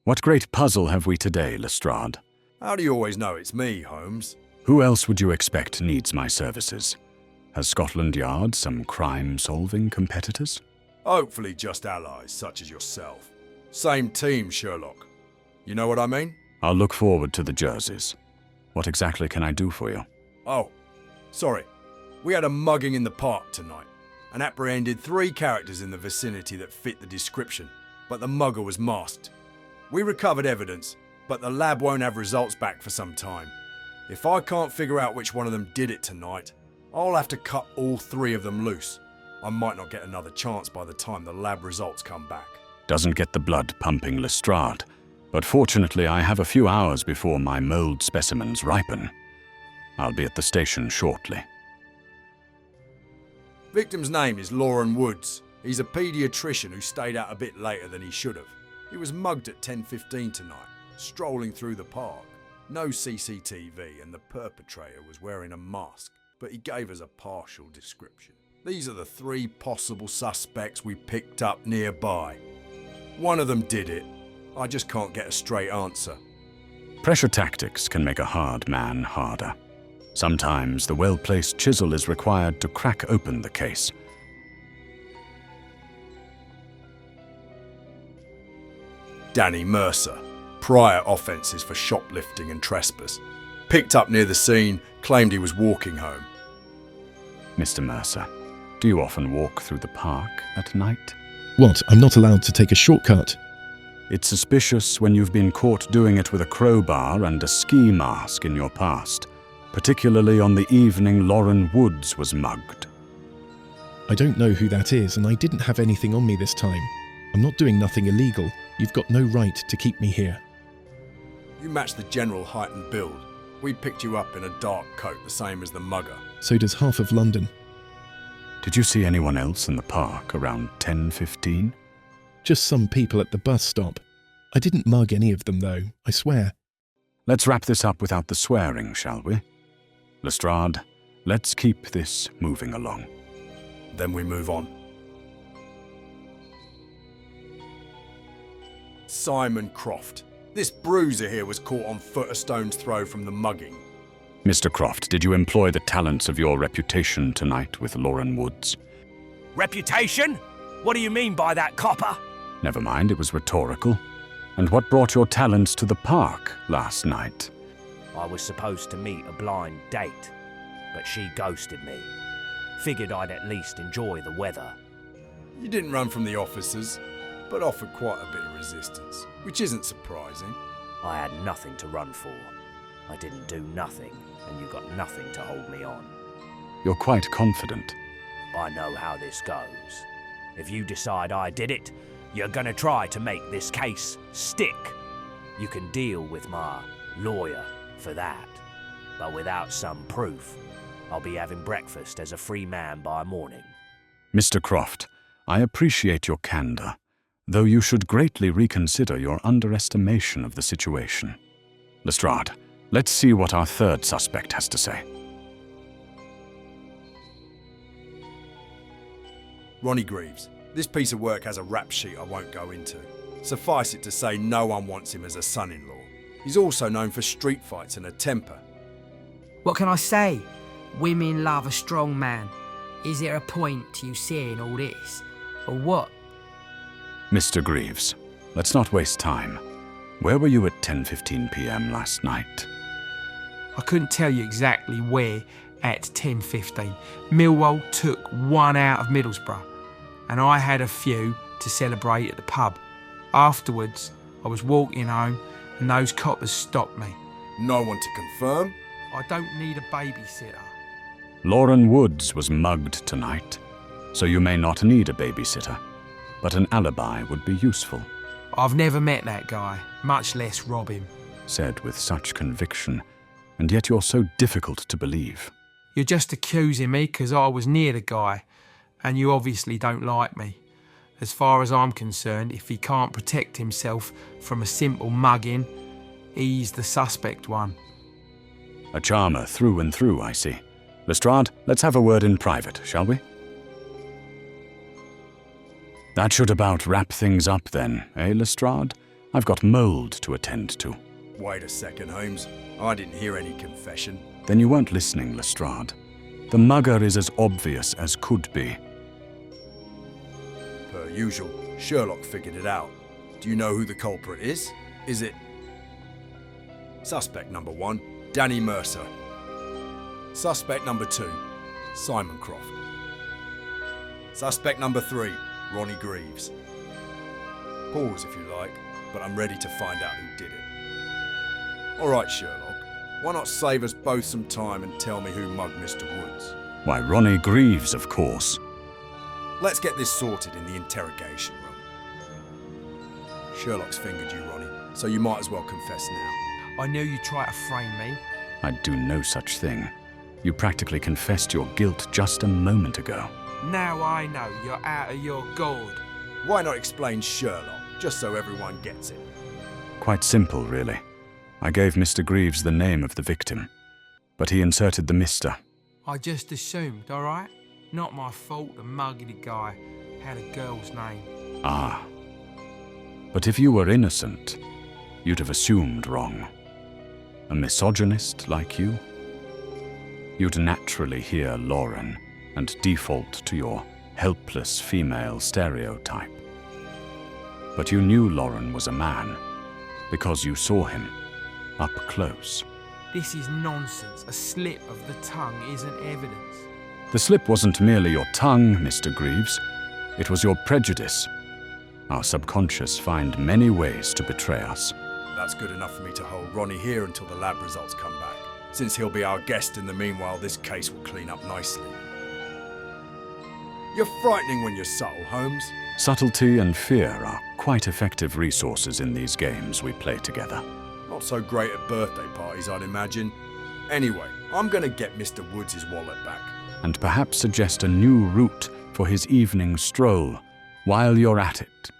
What great puzzle have we today, Lestrade? How do you always know it's me, Holmes? Who else would you expect needs my services? Has Scotland Yard some crime-solving competitors? Hopefully just allies, such as yourself. Same team, Sherlock. You know what I mean? I'll look forward to the jerseys. What exactly can I do for you? Oh, sorry. We had a mugging in the park tonight and apprehended 3 characters in the vicinity that fit the description, but the mugger was masked. We recovered evidence, but the lab won't have results back for some time. If I can't figure out which one of them did it tonight, I'll have to cut all 3 of them loose. I might not get another chance by the time the lab results come back. Doesn't get the blood pumping, Lestrade, but fortunately I have a few hours before my mold specimens ripen. I'll be at the station shortly. Victim's name is Lauren Woods. He's a pediatrician who stayed out a bit later than he should have. He was mugged at 10:15 tonight, strolling through the park. No CCTV and the perpetrator was wearing a mask, but he gave us a partial description. These are the 3 possible suspects we picked up nearby. One of them did it. I just can't get a straight answer. Pressure tactics can make a hard man harder. Sometimes the well-placed chisel is required to crack open the case. Danny Mercer. Prior offences for shoplifting and trespass. Picked up near the scene, claimed he was walking home. Mr. Mercer, do you often walk through the park at night? What? I'm not allowed to take a shortcut? It's suspicious when you've been caught doing it with a crowbar and a ski mask in your past, particularly on the evening Lauren Woods was mugged. I don't know who that is, and I didn't have anything on me this time. I'm not doing nothing illegal. You've got no right to keep me here. You match the general height and build. We picked you up in a dark coat, the same as the mugger. So does half of London. Did you see anyone else in the park around 10:15? Just some people at the bus stop. I didn't mug any of them, though, I swear. Let's wrap this up without the swearing, shall we? Lestrade, let's keep this moving along. Then we move on. Simon Croft. This bruiser here was caught on foot a stone's throw from the mugging. Mr. Croft, did you employ the talents of your reputation tonight with Lauren Woods? Reputation? What do you mean by that, copper? Never mind, it was rhetorical. And what brought your talents to the park last night? I was supposed to meet a blind date, but she ghosted me. Figured I'd at least enjoy the weather. You didn't run from the officers, but offered quite a bit of resistance, which isn't surprising. I had nothing to run for. I didn't do nothing, and you got nothing to hold me on. You're quite confident. I know how this goes. If you decide I did it, you're gonna try to make this case stick. You can deal with my lawyer for that. But without some proof, I'll be having breakfast as a free man by morning. Mr. Croft, I appreciate your candor, though you should greatly reconsider your underestimation of the situation. Lestrade, let's see what our 3rd suspect has to say. Ronnie Greaves. This piece of work has a rap sheet I won't go into. Suffice it to say no one wants him as a son-in-law. He's also known for street fights and a temper. What can I say? Women love a strong man. Is there a point to you seeing all this? Or what? Mr. Greaves, let's not waste time. Where were you at 10:15 p.m. last night? I couldn't tell you exactly where at 10:15. Millwall took 1 out of Middlesbrough, and I had a few to celebrate at the pub. Afterwards, I was walking home and those coppers stopped me. No one to confirm? I don't need a babysitter. Lauren Woods was mugged tonight, so you may not need a babysitter, but an alibi would be useful. I've never met that guy, much less rob him. Said with such conviction, and yet you're so difficult to believe. You're just accusing me because I was near the guy, and you obviously don't like me. As far as I'm concerned, if he can't protect himself from a simple mugging, he's the suspect one. A charmer through and through, I see. Lestrade, let's have a word in private, shall we? That should about wrap things up then, eh, Lestrade? I've got mold to attend to. Wait a second, Holmes. I didn't hear any confession. Then you weren't listening, Lestrade. The mugger is as obvious as could be. Per usual, Sherlock figured it out. Do you know who the culprit is? Is it... Suspect number 1, Danny Mercer. Suspect number 2, Simon Croft. Suspect number 3, Ronnie Greaves. Pause if you like, but I'm ready to find out who did it. All right, Sherlock. Why not save us both some time and tell me who mugged Mr. Woods? Why, Ronnie Greaves, of course. Let's get this sorted in the interrogation room. Sherlock's fingered you, Ronnie, so you might as well confess now. I knew you'd try to frame me. I'd do no such thing. You practically confessed your guilt just a moment ago. Now I know you're out of your gourd. Why not explain Sherlock, just so everyone gets it? Quite simple, really. I gave Mr. Greaves the name of the victim, but he inserted the Mr. I just assumed, all right? Not my fault the muggedy guy had a girl's name. Ah. But if you were innocent, you'd have assumed wrong. A misogynist like you? You'd naturally hear Lauren and default to your helpless female stereotype. But you knew Lauren was a man because you saw him up close. This is nonsense. A slip of the tongue isn't evidence. The slip wasn't merely your tongue, Mr. Greaves. It was your prejudice. Our subconscious find many ways to betray us. That's good enough for me to hold Ronnie here until the lab results come back. Since he'll be our guest in the meanwhile, this case will clean up nicely. You're frightening when you're subtle, Holmes. Subtlety and fear are quite effective resources in these games we play together. Not so great at birthday parties, I'd imagine. Anyway, I'm gonna get Mr. Woods' wallet back. And perhaps suggest a new route for his evening stroll while you're at it.